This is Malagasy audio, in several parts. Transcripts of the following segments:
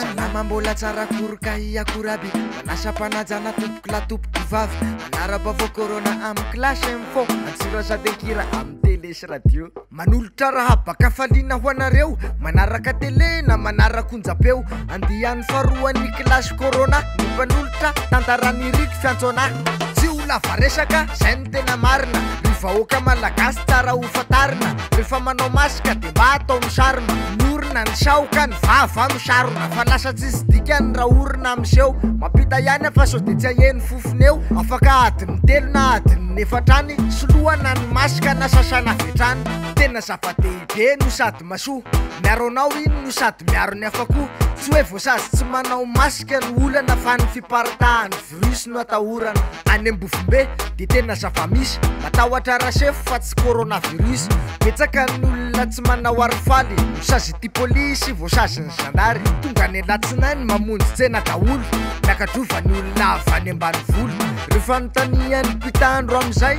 Salama mbola tsara koroka iakoraby manasa-panajana tompoky latopoko vavy manara-bavao corona amin'ny klasy info ansiro sady ankira amin'ny télé sy radio manolotra raha baka faliana ho anareo manaraka télé na manarakonjapeo andian'ny faroan'ny klasy corona ny mpanolotra tantarany riky fiantsoana tsy ola varesaka zay ny tena marina ny vahoaka malagasy tsara ho fatarina rehefa manao masika de mba atao misarona norina ny saoka ny vava misarona fa lasa tsisy dikany raha orina miseho mampita ihany fa so de tsy aheny fofony eo afaka adiny telo na adiny efatrany soloana ny masika na sasana vetrany tena zava-dehibe no sady masoa miaro anao iny no sady miaro ny afako tsy hoe voasazy tsy manao masika ny olana fa ny fiparitahan'ny virus no atahorana any ambofombe de tena zava-misy matahotra rasefo fa tsy coronavirus betsaka ny olona tsy manao arifaly voasazy ty polisy voasazy ny zandary tonga ny alatsinainy mamonjy tsena daholo miakadrova ny olona avy any ambanivolo rehefa notaniany pitandro am'izay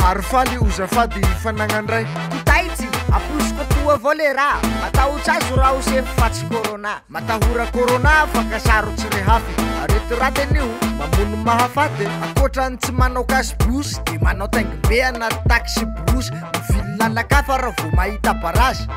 arifaly ozafady fanagnandray totaitsy aposiko toa avao le raha matahotra azo raha osefo fa tsy corona matahora corona fa kasaro tsy rehafy aretoraten'io mamono mahafaty akoatrany tsy manao kasibosy de manao taingimbe anaty taxi brosy mivily lalakafa raha vo mahita barazy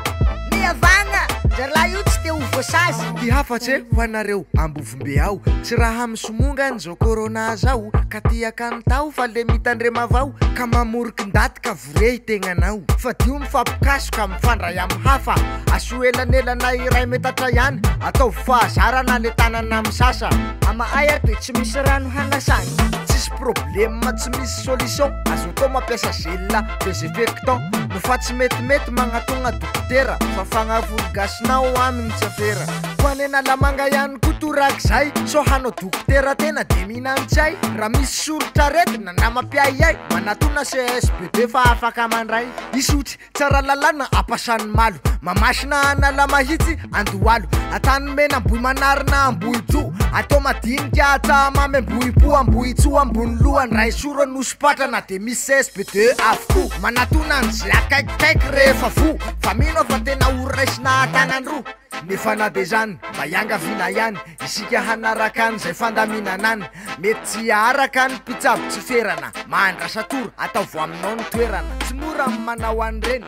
ny avagna zalahy io tsy te ho voasazy ty hafatse ho anareo ambovombe ao tsy raha misomongany zao corona zao ka tiaka ny tao fa le mitandrema avao ka mamoriky ndaty ka vorey tegnanao fa dio mifampikasoka mifandray amin'ny hafa aso elanelana iray metatra ihany atao fahazarana le tanana misasa ama aya de tsy misy rano hanasany tsisy problema tsy misy solution azo atao mampiasa gelina desinfectant nofa tsy metimety magnatogna dokotera fa fagnavologasinao aminy tsy afera fa nena lamanga ihany kotorak zay so hanao dokotera tena de mihinantsay raha misy solotra retina na mampiayay manatona csbb fa afaka mandray isotry tsara lalana ampasan'ny malo mamasina anala mahitsy andohalo atany mena amboy manarina ambohitso atao madinika atsamamy ambohipo ambohitso ambony lohany ray soro nosopatrana de misy csbb avoko manatona an'zay akaikikaiky rehefa fo fa mino fa tena oraisina atanandro nefa na de zany mba iangavina ihany isika hanaraka an'izay fandaminana any mety tsy araka ny mpitsabo tsy ferana mahandrasatory atao vo aminao ny toerana tsy mora manao an'ireny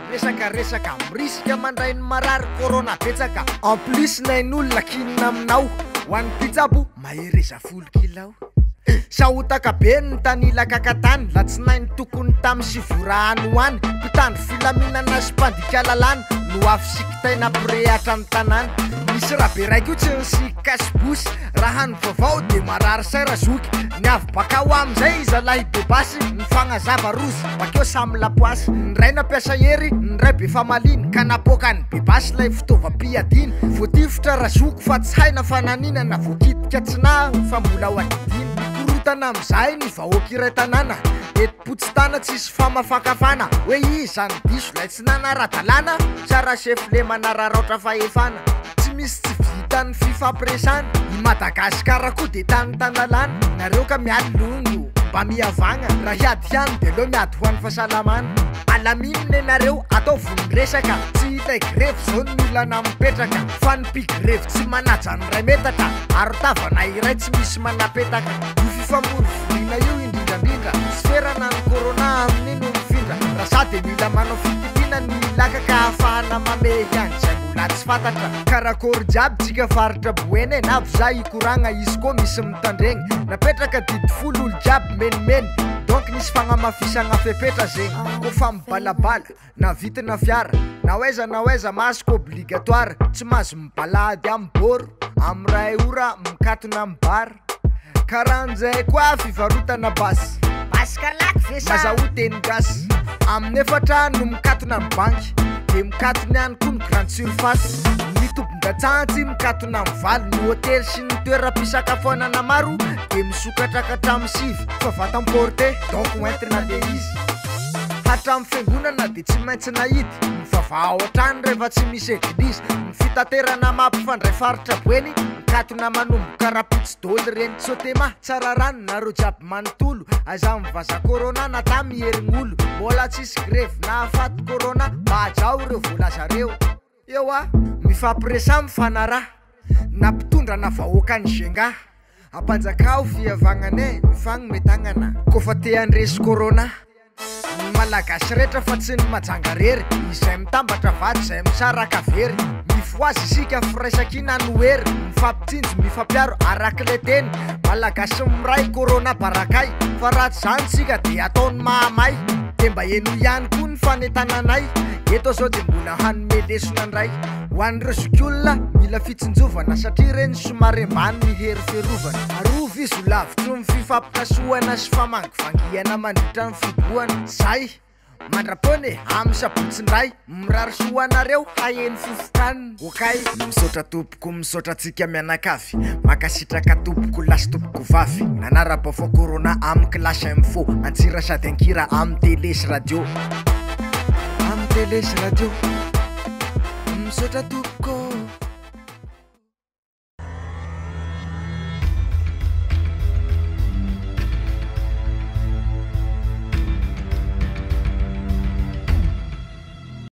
resaka mirisika mandray ny marary corona betsaka en plus nain'olona kinina aminao ho an'ny mpitsabo mahereza folo kilao sahotaka be ny tanilaka katany latsinainy tokony tamy sivorahany ho any mpitandro filaminana sy mpandika lalany no afy sikitaina pirehatra ny tanany misy raha be raiky io tsy nysikasibosy raha ny vaovao de marary saira zoky ny avy baka ho am'izay izalahy bebasy ny fagnazava rozy bakeo samy lapoasy ny ray nampiasa hery ny ray be famaliny ka napoka ny bebasy lay fitaovam-piadiny voatifotra razoko fa tsy haina fananinana voakitika tsina fa mbola ho adidiny korotana am'izay ny vahoaky iray tanàna etipotsy tana tsisy famafakafana hoe izany diso lay tsy nanara-dalàna tsara sefo le manararaotra fahefana tsy misy tsy vitany fifampiresana i madagasikara koa de tany tanalana nareo ka miady longo mba miavagna raha hiady ihany de leo miady ho an'ny fahasalamana alaminina nareo atao voniresaka tsy hitay grefy zao ny olana mipetraka fa ny pigrefy tsy manaja ny ray metatra ary tavana iray tsy misy manapetaka io fifamorovonina io indrindrandrindra sy ferana ny corona amin'iny no mifindra raha sady mila manao fitipina ny laka ka ahafahana mamehy ihany zay mbola tsy fantatra karakory jiaby tsika faritra boeny na avy za ikoragna izy koa misy mitandregny napetraka didifolo olo jiaby menimeny donc nisy fagnamafisagna fepetra zegny kofa mibalabala na vitina fiara na oaiza masoko obligatoire tsy mahazo mibalady amin'ny boro amin'ny ray ora mikatona amin'ny bara karan'izay koa fivarotana basy baskalak vesa mazaho teny gasy amin'ny efatra no mikatona amin'ny banky de mikatona ihany koa ny grande surface mitombon-datsantsy mikatona amin'ny valy ny hôtely sy ny toeram-pisakafoanana maro de misokatra katramin'ny sivy fa vatam-porte donc hoentina le izy hatramin'ny fiangonana de tsy maintsy nahidy mivavao hatrany rehefa tsy misy eglizy ny fitaterana mampifandray faritra boeny mikatona manomboka rapitsy doly reny sotema tsara rano nareo jiaby manontolo aza mivaza corona na ta miherign'olo mbola tsisy grevy na afaty corona mba hajao reo vola zareo eo mifampiresa mifanaraha nampitondra na vahoaka ny zenga ampanjakao fiavagnane mifagny metagnana kofa te andresy corona malagasy rehetra fa tsy ny majanga rery izay mitambatra vaty izay misaraka very mifoazy isika firaisakina noery mifampitsinjo mifampiaro araky le teny malagasy miray corona barakay fa ratsy zany tsika de ataony mahamay de mba eno ihany koa ny fanetananay eto zao de mbola hanomelesona ndray ho an'ireo zokiolona mila fitsinjovana satria reny somary ambany ny hery fiarovana arovy izy ho lavitro ny fifampikasohana sy famangivangiana mandritra ny fibohana zay mandrapone amy sabotsindray mirary soanareo haeny fofokaniny okay misaotra tompoko misaotra tsika mianakavy makasitraka tompoko lasy tompoko vavy nanara-baovao corona amy kilasy info antsira sady ankira amy télé sy radio amy télé sy radio misaotra tompoko